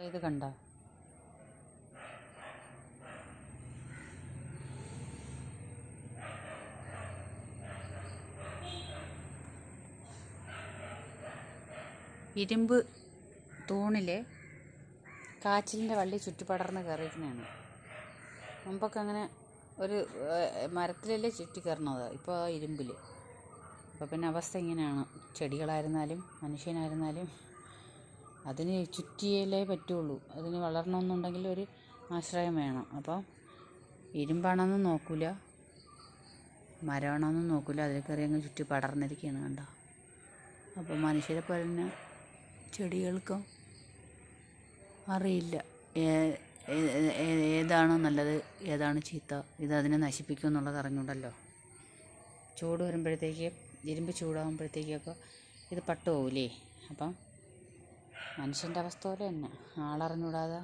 ഇത് കണ്ടോ? ഇരുമ്പ് തൂണിൽ കാച്ചിലിൻ്റെ വള്ളി ചുറ്റിപ്പടർന്ന് കയറിയിരിക്കുന്നതാണ്. മുമ്പൊക്കെ അങ്ങനെ ഒരു മരത്തിലല്ലേ ചുറ്റി കയറണത്, ഇപ്പോൾ ഇരുമ്പിൽ. അപ്പോൾ പിന്നെ അവസ്ഥ ഇങ്ങനെയാണ്. ചെടികളായിരുന്നാലും മനുഷ്യനായിരുന്നാലും അതിന് ചുറ്റിയല്ലേ പറ്റുള്ളൂ. അതിന് വളരണമെന്നുണ്ടെങ്കിൽ ഒരു ആശ്രയം വേണം. അപ്പോൾ ഇരുമ്പാണെന്നും നോക്കില്ല, മരമാണെന്നും നോക്കില്ല, അതിൽ കയറി അങ്ങ് ചുറ്റി പടർന്നിരിക്കുകയാണ് കണ്ടോ. അപ്പോൾ മനുഷ്യരെ പോലെ തന്നെ ചെടികൾക്കും അറിയില്ല ഏതാണ് നല്ലത് ഏതാണ് ചീത്ത, ഇത് അതിനെ നശിപ്പിക്കും എന്നുള്ളത് അറിഞ്ഞുണ്ടല്ലോ. ചൂട് വരുമ്പോഴത്തേക്ക്, ഇരുമ്പ് ചൂടാകുമ്പോഴത്തേക്കൊക്കെ ഇത് പട്ടു പോകില്ലേ. അപ്പം മനുഷ്യൻ്റെ അവസ്ഥ പോലെ തന്നെ, ആളറിഞ്ഞൂടാതെ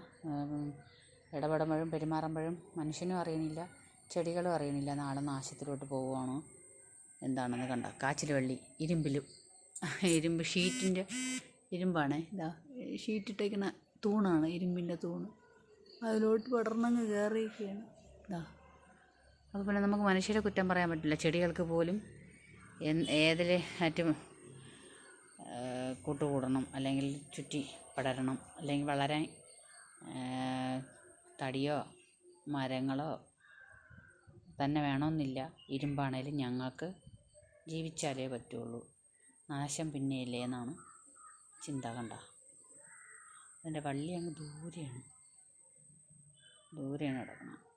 ഇടപെടുമ്പോഴും പെരുമാറുമ്പോഴും മനുഷ്യനും അറിയണില്ല, ചെടികളും അറിയണില്ല നാളെ നാശത്തിലോട്ട് പോവുകയാണോ എന്താണെന്ന്. കണ്ട കാച്ചിൽ വള്ളി ഇരുമ്പ് ഷീറ്റിൻ്റെ ഇരുമ്പാണ്. ഇതാ ഷീറ്റിട്ടേക്കുന്ന തൂണാണ്, ഇരുമ്പിൻ്റെ തൂണ്. അതിലോട്ട് പടർന്നങ്ങ് കയറിയിരിക്കുകയാണ് ഇതാ. അതുപോലെ നമുക്ക് മനുഷ്യരെ കുറ്റം പറയാൻ പറ്റില്ല. ചെടികൾക്ക് പോലും ഏതിൽ മറ്റും കൂട്ടുകൂടണം, അല്ലെങ്കിൽ ചുറ്റി പടരണം, അല്ലെങ്കിൽ വളരാൻ തടിയോ മരങ്ങളോ തന്നെ വേണമെന്നില്ല. ഇരുമ്പാണേലും ഞങ്ങൾക്ക് ജീവിച്ചാലേ പറ്റുള്ളൂ, നാശം പിന്നെയില്ലേ എന്നാണ് ചിന്ത. കണ്ട അതിൻ്റെ വള്ളി അങ്ങ് ദൂരെയാണ് കിടക്കുന്നത്.